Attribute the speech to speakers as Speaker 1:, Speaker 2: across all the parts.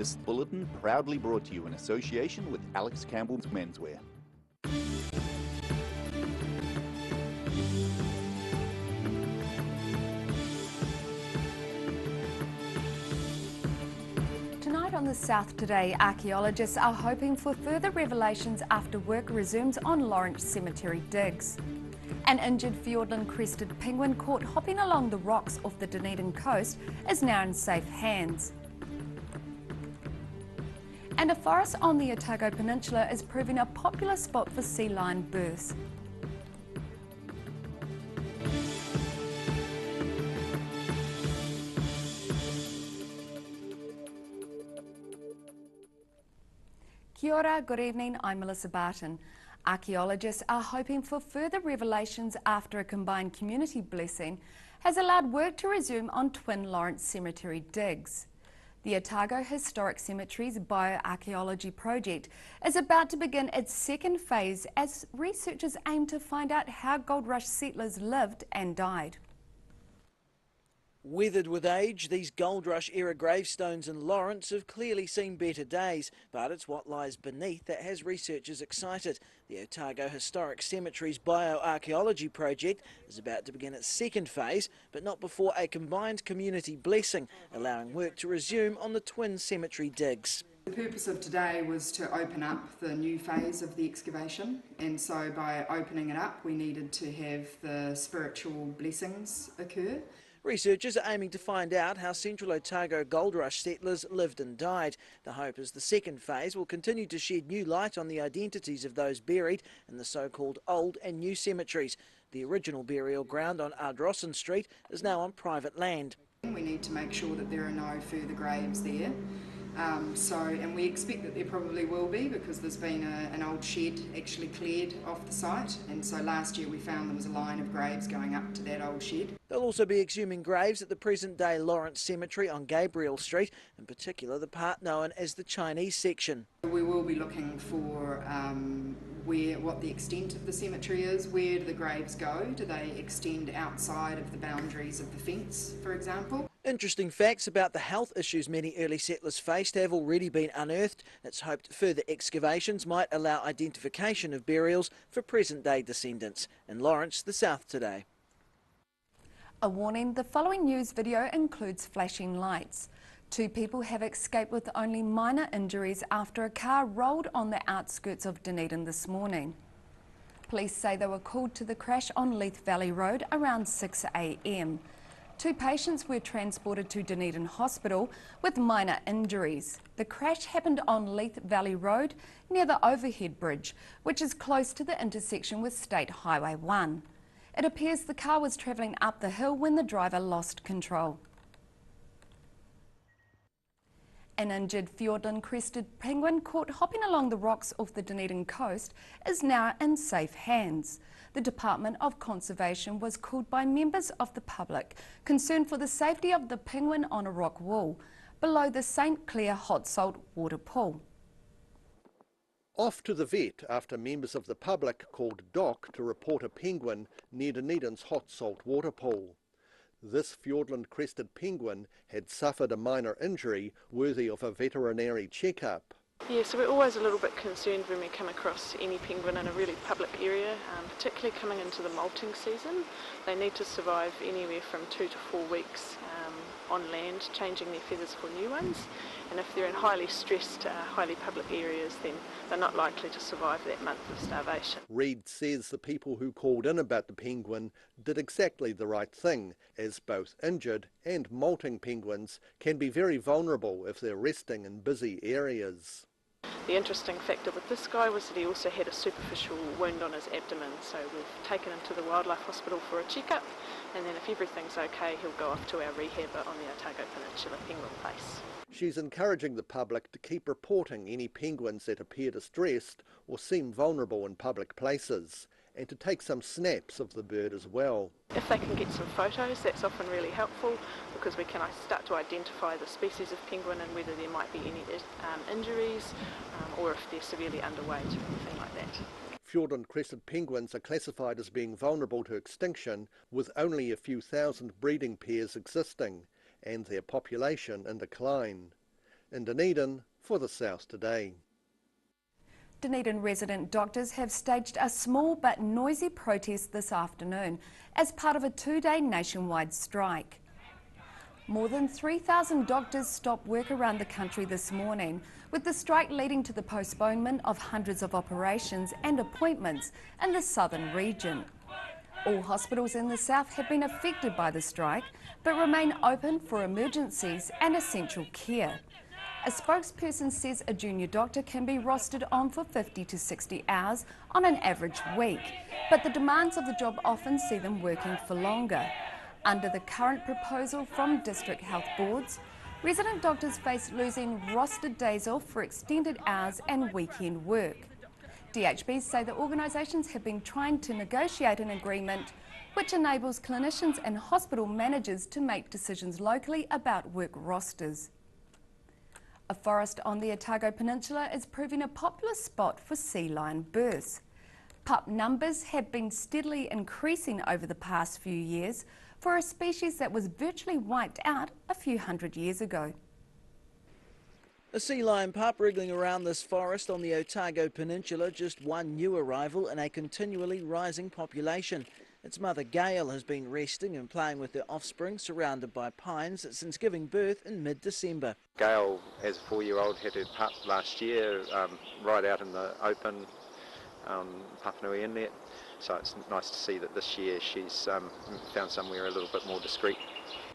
Speaker 1: This bulletin proudly brought to you in association with Alex Campbell's Menswear.
Speaker 2: Tonight on the South Today, archaeologists are hoping for further revelations after work resumes on Lawrence Cemetery digs. An injured Fiordland-crested penguin caught hopping along the rocks off the Dunedin coast is now in safe hands. And a forest on the Otago Peninsula is proving a popular spot for sea lion births. Kia ora, good evening, I'm Melissa Barton. Archaeologists are hoping for further revelations after a combined community blessing has allowed work to resume on Twin Lawrence Cemetery digs. The Otago Historic Cemetery's bioarchaeology project is about to begin its second phase as researchers aim to find out how Gold Rush settlers lived and died.
Speaker 3: Weathered with age, these Gold Rush era gravestones in Lawrence have clearly seen better days, but it's what lies beneath that has researchers excited. The Otago Historic Cemetery's bioarchaeology project is about to begin its second phase, but not before a combined community blessing, allowing work to resume on the Twin Cemetery digs.
Speaker 4: The purpose of today was to open up the new phase of the excavation, and so by opening it up we needed to have the spiritual blessings occur.
Speaker 3: Researchers are aiming to find out how Central Otago Gold Rush settlers lived and died. The hope is the second phase will continue to shed new light on the identities of those buried in the so-called old and new cemeteries. The original burial ground on Ardrossan Street is now on private land.
Speaker 4: We need to make sure that there are no further graves there. And we expect that there probably will be, because there's been an old shed actually cleared off the site, and so last year we found there was a line of graves going up to that old shed.
Speaker 3: They'll also be exhuming graves at the present-day Lawrence Cemetery on Gabriel Street, in particular the part known as the Chinese section.
Speaker 4: We will be looking for what the extent of the cemetery is. Where do the graves go? Do they extend outside of the boundaries of the fence, for example?
Speaker 3: Interesting facts about the health issues many early settlers faced have already been unearthed. It's hoped further excavations might allow identification of burials for present-day descendants. In Lawrence, the South Today.
Speaker 2: A warning, the following news video includes flashing lights. 2 people have escaped with only minor injuries after a car rolled on the outskirts of Dunedin this morning. Police say they were called to the crash on Leith Valley Road around 6 a.m. 2 patients were transported to Dunedin Hospital with minor injuries. The crash happened on Leith Valley Road near the overhead bridge, which is close to the intersection with State Highway 1. It appears the car was travelling up the hill when the driver lost control. An injured Fiordland-crested penguin caught hopping along the rocks off the Dunedin coast is now in safe hands. The Department of Conservation was called by members of the public concerned for the safety of the penguin on a rock wall below the St Clair hot salt water pool.
Speaker 5: Off to the vet after members of the public called DOC to report a penguin near Dunedin's hot salt water pool. This Fiordland-crested penguin had suffered a minor injury worthy of a veterinary checkup.
Speaker 6: Yeah, so we're always a little bit concerned when we come across any penguin in a really public area, particularly coming into the molting season. They need to survive anywhere from 2 to 4 weeks on land, changing their feathers for new ones. And if they're in highly stressed, highly public areas, then they're not likely to survive that month of starvation.
Speaker 5: Reid says the people who called in about the penguin did exactly the right thing, as both injured and molting penguins can be very vulnerable if they're resting in busy areas.
Speaker 6: The interesting factor with this guy was that he also had a superficial wound on his abdomen, so we've taken him to the Wildlife Hospital for a checkup, and then if everything's okay, he'll go off to our rehabber on the Otago Peninsula Penguin Place.
Speaker 5: She's encouraging the public to keep reporting any penguins that appear distressed or seem vulnerable in public places, and to take some snaps of the bird as well.
Speaker 6: If they can get some photos, that's often really helpful, because we can start to identify the species of penguin and whether there might be any injuries or if they're severely underweight or anything like that.
Speaker 5: Fiordland-crested penguins are classified as being vulnerable to extinction, with only a few thousand breeding pairs existing and their population in decline. In Dunedin, for the South Today.
Speaker 2: Dunedin resident doctors have staged a small but noisy protest this afternoon as part of a two-day nationwide strike. More than 3,000 doctors stopped work around the country this morning, with the strike leading to the postponement of hundreds of operations and appointments in the southern region. All hospitals in the south have been affected by the strike, but remain open for emergencies and essential care. A spokesperson says a junior doctor can be rostered on for 50 to 60 hours on an average week, but the demands of the job often see them working for longer. Under the current proposal from district health boards, resident doctors face losing rostered days off for extended hours and weekend work. DHBs say the organisations have been trying to negotiate an agreement which enables clinicians and hospital managers to make decisions locally about work rosters. A forest on the Otago Peninsula is proving a popular spot for sea lion births. Pup numbers have been steadily increasing over the past few years for a species that was virtually wiped out a few hundred years ago.
Speaker 3: A sea lion pup wriggling around this forest on the Otago Peninsula, just one new arrival in a continually rising population. Its mother Gail has been resting and playing with her offspring surrounded by pines since giving birth in mid-December.
Speaker 7: Gail, as a 4-year-old, had her pup last year right out in the open, Papua Nui Inlet. So it's nice to see that this year she's found somewhere a little bit more discreet.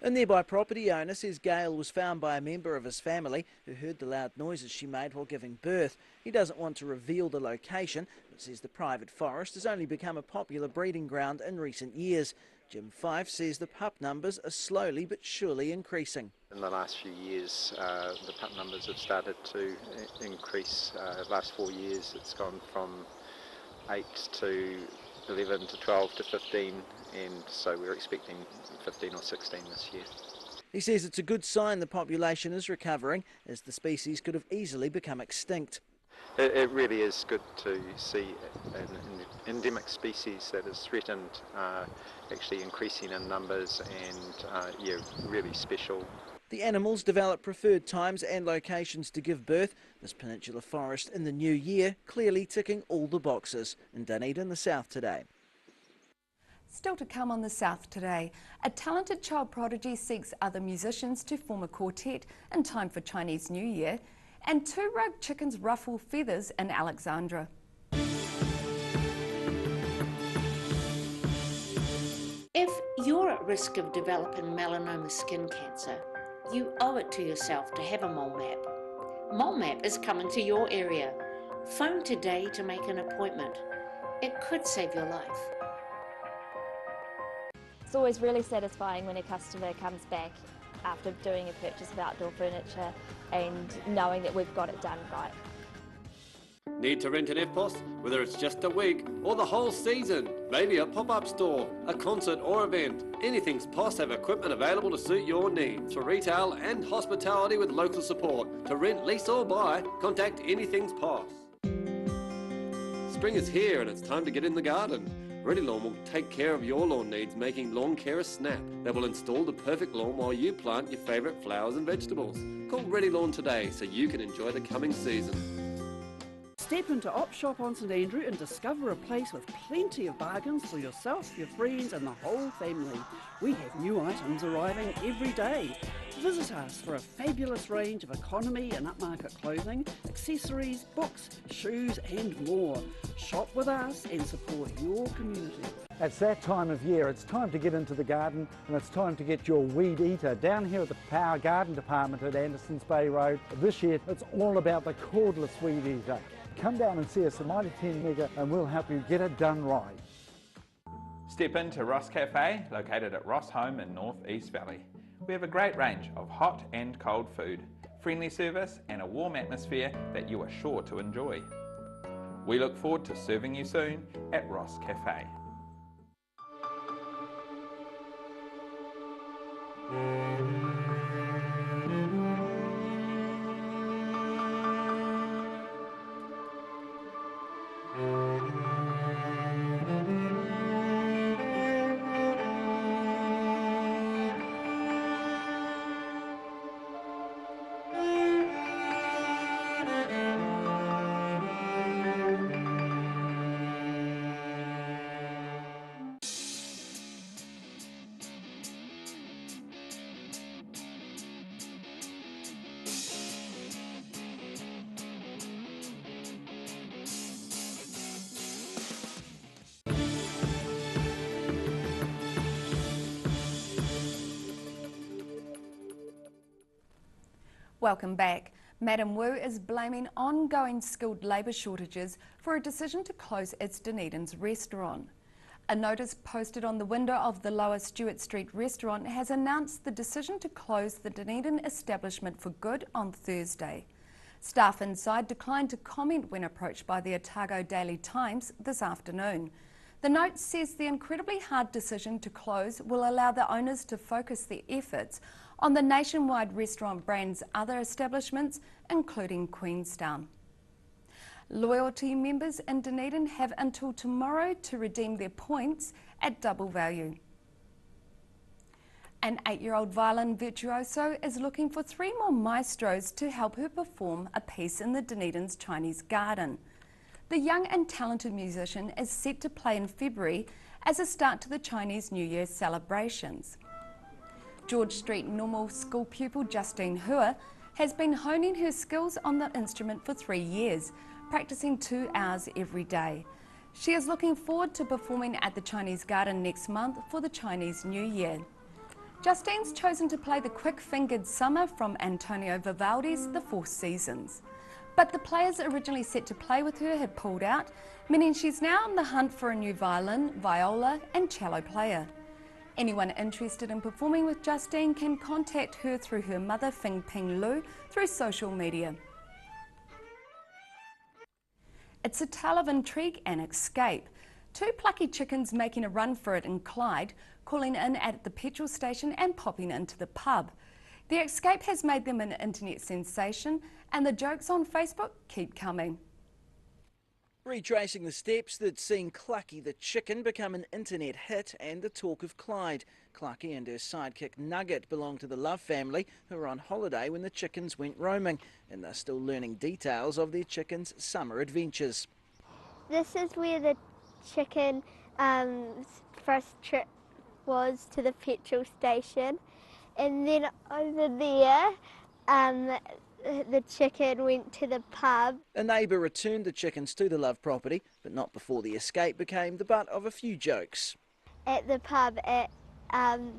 Speaker 3: A nearby property owner says Gail was found by a member of his family who heard the loud noises she made while giving birth. He doesn't want to reveal the location, but says the private forest has only become a popular breeding ground in recent years. Jim Fife says the pup numbers are slowly but surely increasing.
Speaker 7: In the last few years, the pup numbers have started to increase. Last 4 years, it's gone from 8 to 11 to 12 to 15, and so we're expecting 15 or 16 this year.
Speaker 3: He says it's a good sign the population is recovering, as the species could have easily become extinct.
Speaker 7: It really is good to see an endemic species that is threatened actually increasing in numbers, and yeah, really special.
Speaker 3: The animals develop preferred times and locations to give birth. This peninsula forest in the new year clearly ticking all the boxes. In Dunedin, the South Today.
Speaker 2: Still to come on the South Today, a talented child prodigy seeks other musicians to form a quartet in time for Chinese New Year, and 2 rogue chickens ruffle feathers in Alexandra.
Speaker 8: If you're at risk of developing melanoma skin cancer, you owe it to yourself to have a mole map. Mole map is coming to your area. Phone today to make an appointment. It could save your life.
Speaker 9: It's always really satisfying when a customer comes back after doing a purchase of outdoor furniture and knowing that we've got it done right.
Speaker 10: Need to rent an EFTPOS? Whether it's just a week or the whole season, maybe a pop-up store, a concert or event, Anything's POS have equipment available to suit your needs for retail and hospitality with local support. To rent, lease or buy, contact Anything's POS. Spring is here and it's time to get in the garden. Ready Lawn will take care of your lawn needs, making lawn care a snap. They will install the perfect lawn while you plant your favourite flowers and vegetables. Call Ready Lawn today so you can enjoy the coming season.
Speaker 11: Step into Op Shop on St Andrew and discover a place with plenty of bargains for yourself, your friends and the whole family. We have new items arriving every day. Visit us for a fabulous range of economy and upmarket clothing, accessories, books, shoes and more. Shop with us and support your community.
Speaker 12: It's that time of year. It's time to get into the garden and it's time to get your weed eater. Down here at the Power Garden Department at Andersons Bay Road, this year it's all about the cordless weed eater. Come down and see us at Mitre 10 Mega and we'll help you get it done right.
Speaker 13: Step into Ross Cafe, located at Ross Home in North East Valley. We have a great range of hot and cold food, friendly service and a warm atmosphere that you are sure to enjoy. We look forward to serving you soon at Ross Cafe.
Speaker 2: Welcome back. Madam Wu is blaming ongoing skilled labour shortages for a decision to close its Dunedin's restaurant. A notice posted on the window of the Lower Stewart Street restaurant has announced the decision to close the Dunedin establishment for good on Thursday. Staff inside declined to comment when approached by the Otago Daily Times this afternoon. The note says the incredibly hard decision to close will allow the owners to focus their efforts on the nationwide restaurant brand's other establishments, including Queenstown. Loyalty members in Dunedin have until tomorrow to redeem their points at double value. An 8-year-old violin virtuoso is looking for 3 more maestros to help her perform a piece in the Dunedin's Chinese Garden. The young and talented musician is set to play in February as a start to the Chinese New Year celebrations. George Street Normal School pupil Justine Hua has been honing her skills on the instrument for 3 years, practicing 2 hours every day. She is looking forward to performing at the Chinese Garden next month for the Chinese New Year. Justine's chosen to play the quick-fingered Summer from Antonio Vivaldi's The Four Seasons. But the players originally set to play with her have pulled out, meaning she's now on the hunt for a new violin, viola and cello player. Anyone interested in performing with Justine can contact her through her mother Fing Ping Lu through social media. It's a tale of intrigue and escape. 2 plucky chickens making a run for it in Clyde, calling in at the petrol station and popping into the pub. The escape has made them an internet sensation, and the jokes on Facebook keep coming.
Speaker 3: Retracing the steps that seen Clucky the chicken become an internet hit and the talk of Clyde. Clucky and her sidekick Nugget belong to the Love family, who were on holiday when the chickens went roaming, and they're still learning details of their chickens' summer adventures.
Speaker 14: This is where the chicken first trip was to the petrol station, and then over there the chicken went to the pub.
Speaker 3: A neighbour returned the chickens to the Love property, but not before the escape became the butt of a few jokes.
Speaker 14: At the pub,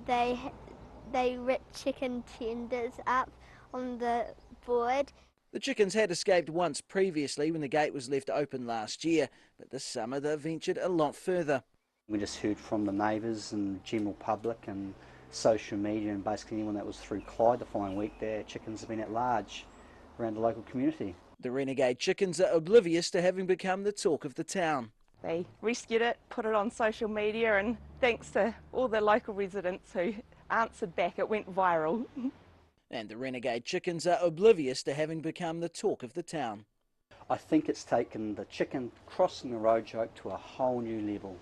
Speaker 14: they ripped chicken tenders up on the board.
Speaker 3: The chickens had escaped once previously when the gate was left open last year, but this summer they've ventured a lot further.
Speaker 15: We just heard from the neighbours and general public and social media and basically anyone that was through Clyde the following week, their chickens have been at large around the local community.
Speaker 3: The renegade chickens are oblivious to having become the talk of the town.
Speaker 16: They rescued it, put it on social media, and thanks to all the local residents who answered back, it went viral.
Speaker 3: And the renegade chickens are oblivious to having become the talk of the town.
Speaker 15: I think it's taken the chicken crossing the road joke to a whole new level.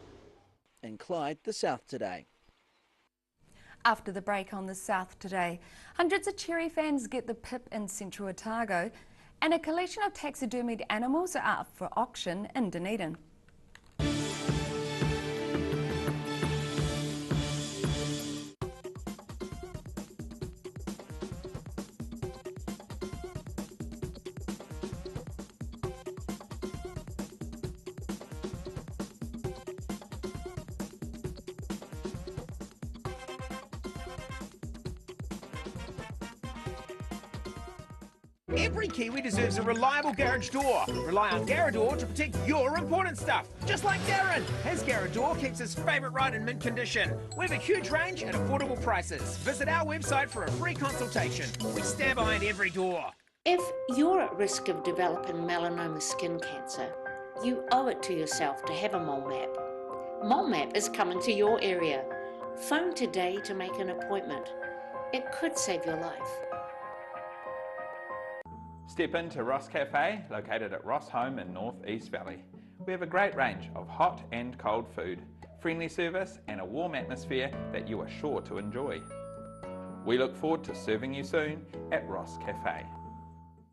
Speaker 3: In Clyde, the South Today.
Speaker 2: After the break on the South Today, hundreds of cherry fans get the pip in central Otago, and a collection of taxidermied animals are up for auction in Dunedin.
Speaker 17: Every Kiwi deserves a reliable garage door. Rely on Garrador to protect your important stuff. Just like Darren. His Garrador keeps his favourite ride in mint condition. We have a huge range at affordable prices. Visit our website for a free consultation. We stand behind every door.
Speaker 8: If you're at risk of developing melanoma skin cancer, you owe it to yourself to have a mole map. Mole map is coming to your area. Phone today to make an appointment. It could save your life.
Speaker 13: Step into Ross Cafe, located at Ross Home in North East Valley. We have a great range of hot and cold food, friendly service and a warm atmosphere that you are sure to enjoy. We look forward to serving you soon at Ross Cafe.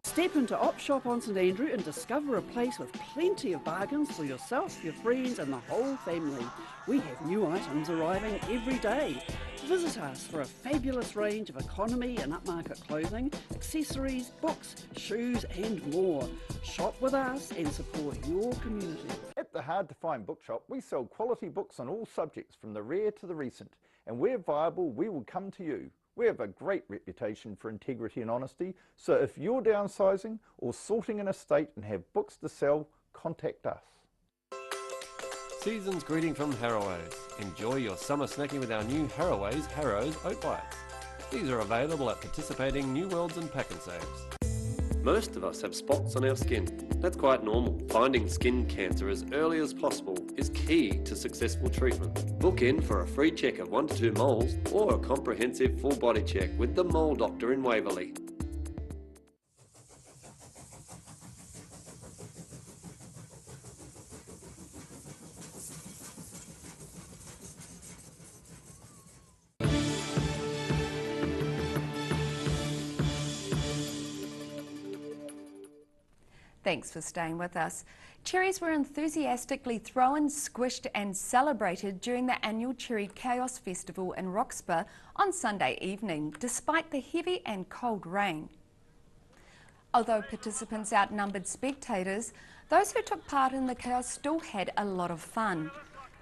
Speaker 11: Step into Op Shop on St Andrew and discover a place with plenty of bargains for yourself, your friends and the whole family. We have new items arriving every day. Visit us for a fabulous range of economy and upmarket clothing, accessories, books, shoes and more. Shop with us and support your community.
Speaker 18: At the Hard to Find Bookshop, we sell quality books on all subjects from the rare to the recent. And where viable, we will come to you. We have a great reputation for integrity and honesty, so if you're downsizing or sorting an estate and have books to sell, contact us.
Speaker 10: Season's greeting from Harroways. Enjoy your summer snacking with our new Harroways Harrows Oat Bites. These are available at participating New Worlds and PAK'nSaves. Most of us have spots on our skin. That's quite normal. Finding skin cancer as early as possible is key to successful treatment. Book in for a free check of 1 to 2 moles or a comprehensive full body check with the Mole Doctor in Waverley.
Speaker 2: Thanks for staying with us. Cherries were enthusiastically thrown, squished and celebrated during the annual Cherry Chaos Festival in Roxburgh on Sunday evening, despite the heavy and cold rain. Although participants outnumbered spectators, those who took part in the chaos still had a lot of fun.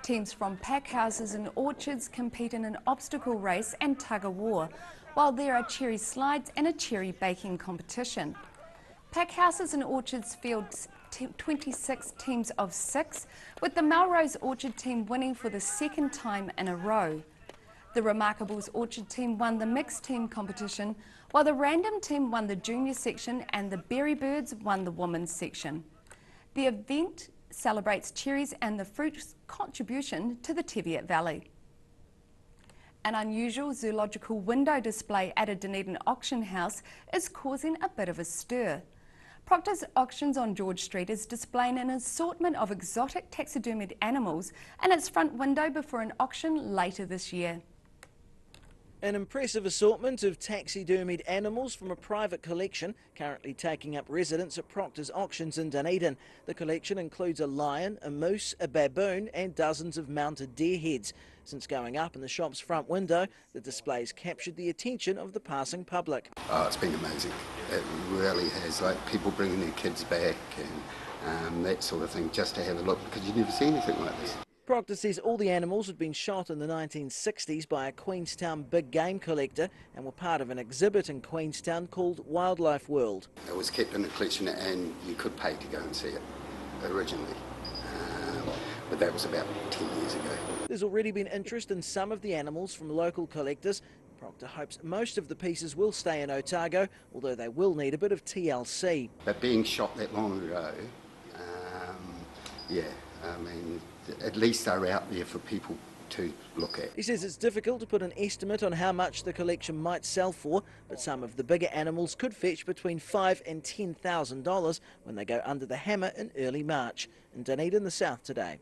Speaker 2: Teams from pack houses and orchards compete in an obstacle race and tug-of-war, while there are cherry slides and a cherry baking competition. Pack houses and orchards fields 26 teams of 6, with the Melrose Orchard team winning for the second time in a row. The Remarkables Orchard team won the mixed team competition, while the Random team won the junior section and the Berry Birds won the women's section. The event celebrates cherries and the fruit's contribution to the Teviot Valley. An unusual zoological window display at a Dunedin auction house is causing a bit of a stir. Proctor's Auctions on George Street is displaying an assortment of exotic taxidermied animals in its front window before an auction later this year.
Speaker 3: An impressive assortment of taxidermied animals from a private collection currently taking up residence at Proctor's Auctions in Dunedin. The collection includes a lion, a moose, a baboon and dozens of mounted deer heads. Since going up in the shop's front window, the displays captured the attention of the passing public.
Speaker 19: Oh, it's been amazing. It really has. Like people bringing their kids back and that sort of thing just to have a look, because you've never seen anything like this.
Speaker 3: Proctor says all the animals had been shot in the 1960s by a Queenstown big game collector and were part of an exhibit in Queenstown called Wildlife World.
Speaker 19: It was kept in the collection and you could pay to go and see it originally, but that was about 10 years ago.
Speaker 3: There's already been interest in some of the animals from local collectors. Proctor hopes most of the pieces will stay in Otago, although they will need a bit of TLC.
Speaker 19: But being shot that long ago, yeah, I mean, at least they're out there for people to look at.
Speaker 3: He says it's difficult to put an estimate on how much the collection might sell for, but some of the bigger animals could fetch between $5,000 and $10,000 when they go under the hammer in early March. In Dunedin, the South Today.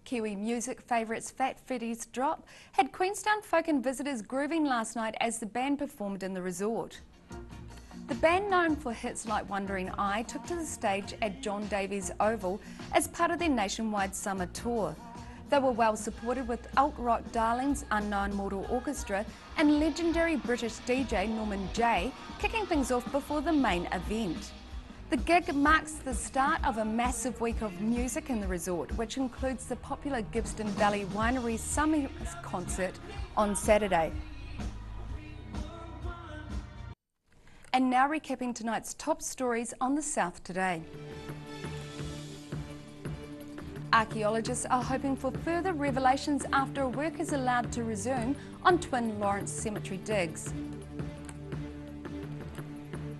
Speaker 2: Kiwi music favourites Fat Freddy's Drop had Queenstown folk and visitors grooving last night as the band performed in the resort. The band, known for hits like Wandering Eye, took to the stage at John Davies Oval as part of their nationwide summer tour. They were well supported with alt-rock darlings Unknown Mortal Orchestra and legendary British DJ Norman Jay kicking things off before the main event. The gig marks the start of a massive week of music in the resort, which includes the popular Gibston Valley Winery Summer Concert on Saturday. And now recapping tonight's top stories on the South Today. Archaeologists are hoping for further revelations after work is allowed to resume on Twin Lawrence Cemetery digs.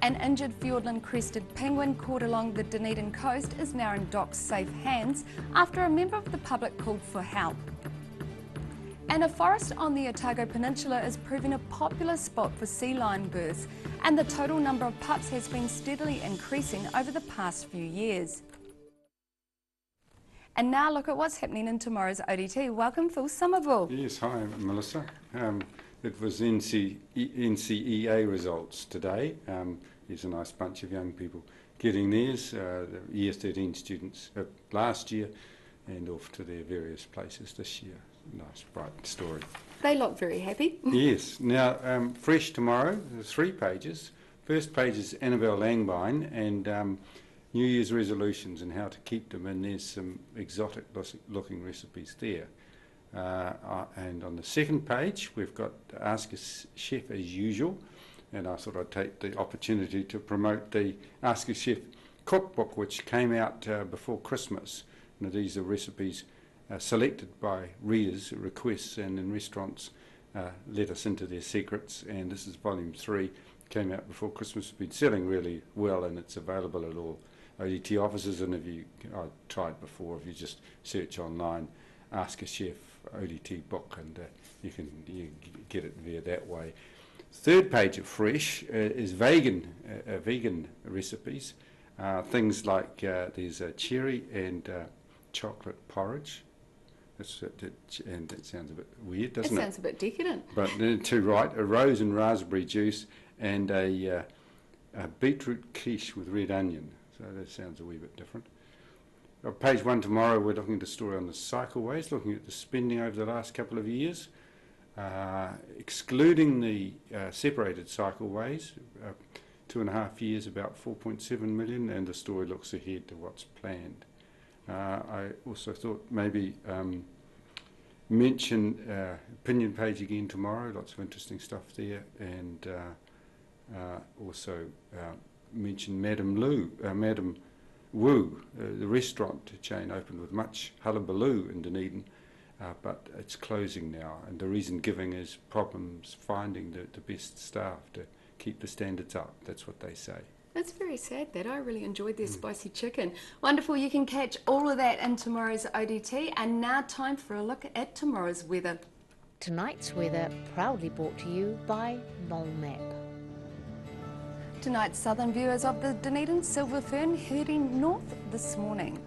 Speaker 2: An injured Fiordland-crested penguin caught along the Dunedin coast is now in DOC's safe hands after a member of the public called for help. And a forest on the Otago Peninsula is proving a popular spot for sea lion births, and the total number of pups has been steadily increasing over the past few years. And now look at what's happening in tomorrow's ODT. Welcome, Phil Somerville.
Speaker 20: Yes, hi, Melissa. It was NCEA results today. There's a nice bunch of young people getting theirs, the Year 13 students last year, and off to their various places this year. Nice, bright story.
Speaker 2: They look very happy.
Speaker 20: Yes. Now, fresh tomorrow, there's 3 pages. First page is Annabelle Langbein and New Year's resolutions and how to keep them, and there's some exotic looking recipes there. And on the second page, we've got Ask a Chef as usual. And I thought I'd take the opportunity to promote the Ask a Chef cookbook, which came out before Christmas. Now, these are recipes selected by readers' requests, and in restaurants let us into their secrets. And this is volume 3, came out before Christmas. It's been selling really well, and it's available at all ODT offices. And if you, I tried before, if you just search online, Ask a Chef ODT book, and you get it via that way. Third page of Fresh is vegan recipes. Things like there's cherry and chocolate porridge. And that sounds a bit weird, doesn't it?
Speaker 2: It sounds a bit decadent.
Speaker 20: But to right, a rose and raspberry juice, and a beetroot quiche with red onion. So that sounds a wee bit different. Page 1 tomorrow, we're looking at a story on the cycleways, looking at the spending over the last couple of years. Excluding the separated cycleways, 2.5 years, about 4.7 million, and the story looks ahead to what's planned. I also thought maybe mention opinion page again tomorrow, lots of interesting stuff there, and also mention Madam Wu, the restaurant chain opened with much hullabaloo in Dunedin, but it's closing now, and the reason giving is problems finding the best staff to keep the standards up. That's what they say.
Speaker 2: That's very sad that. I really enjoyed their spicy chicken. Wonderful, you can catch all of that in tomorrow's ODT, and now time for a look at tomorrow's weather.
Speaker 8: Tonight's weather proudly brought to you by Mole Map.
Speaker 2: Tonight's southern viewers of the Dunedin Silver Fern heading north this morning.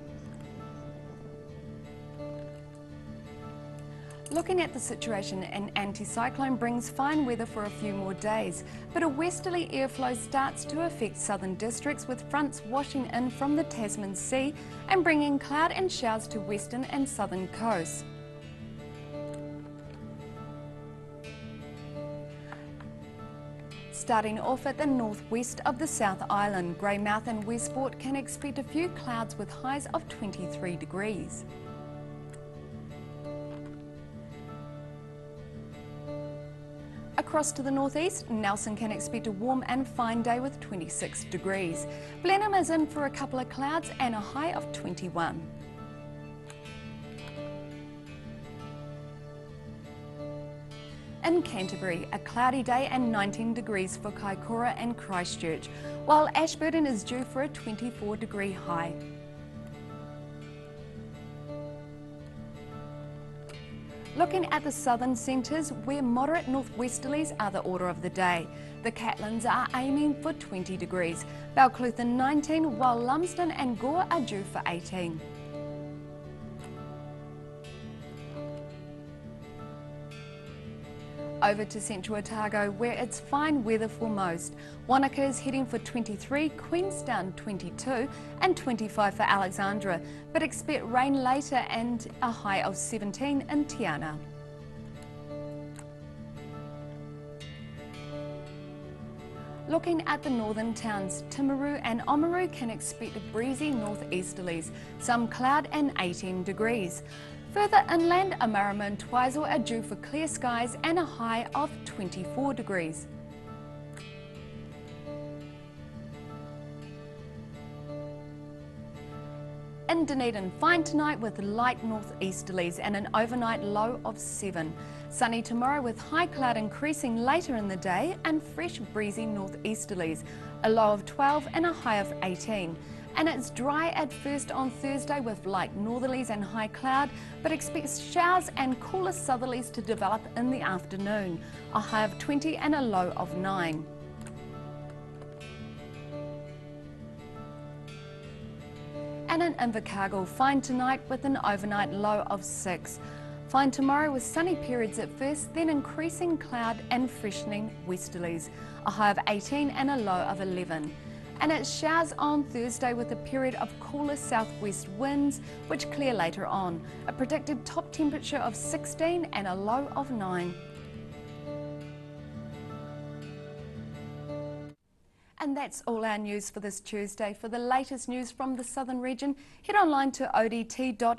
Speaker 2: Looking at the situation, an anticyclone brings fine weather for a few more days, but a westerly airflow starts to affect southern districts, with fronts washing in from the Tasman Sea and bringing cloud and showers to western and southern coasts. Starting off at the northwest of the South Island, Greymouth and Westport can expect a few clouds with highs of 23 degrees. Across to the northeast, Nelson can expect a warm and fine day with 26 degrees. Blenheim is in for a couple of clouds and a high of 21. In Canterbury, a cloudy day and 19 degrees for Kaikoura and Christchurch, while Ashburton is due for a 24-degree high. Looking at the southern centres, where moderate northwesterlies are the order of the day. The Catlins are aiming for 20 degrees, Balcluthan 19, while Lumsden and Gore are due for 18. Over to Central Otago, where it's fine weather for most. Wanaka is heading for 23, Queenstown 22 and 25 for Alexandra, but expect rain later and a high of 17 in Tiana. Looking at the northern towns, Timaru and Oamaru can expect breezy northeasterlies, some cloud and 18 degrees. Further inland, Amarama and Twizel are due for clear skies and a high of 24 degrees. In Dunedin, fine tonight with light northeasterlies and an overnight low of 7. Sunny tomorrow with high cloud increasing later in the day and fresh breezy northeasterlies, a low of 12 and a high of 18. And it's dry at first on Thursday with light northerlies and high cloud, but expect showers and cooler southerlies to develop in the afternoon, a high of 20 and a low of 9. And in Invercargill, fine tonight with an overnight low of 6. Fine tomorrow with sunny periods at first, then increasing cloud and freshening westerlies, a high of 18 and a low of 11. And it showers on Thursday with a period of cooler southwest winds, which clear later on. A predicted top temperature of 16 and a low of 9. And that's all our news for this Tuesday. For the latest news from the Southern region, head online to odt.co.nz,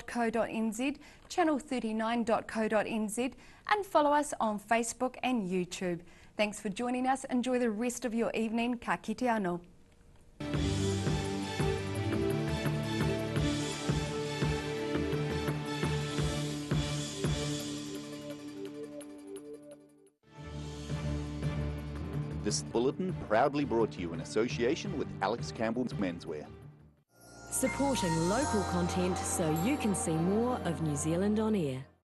Speaker 2: channel39.co.nz, and follow us on Facebook and YouTube. Thanks for joining us. Enjoy the rest of your evening. Ka kite anō.
Speaker 1: This bulletin proudly brought to you in association with Alex Campbell's Menswear.
Speaker 21: Supporting local content so you can see more of New Zealand on air.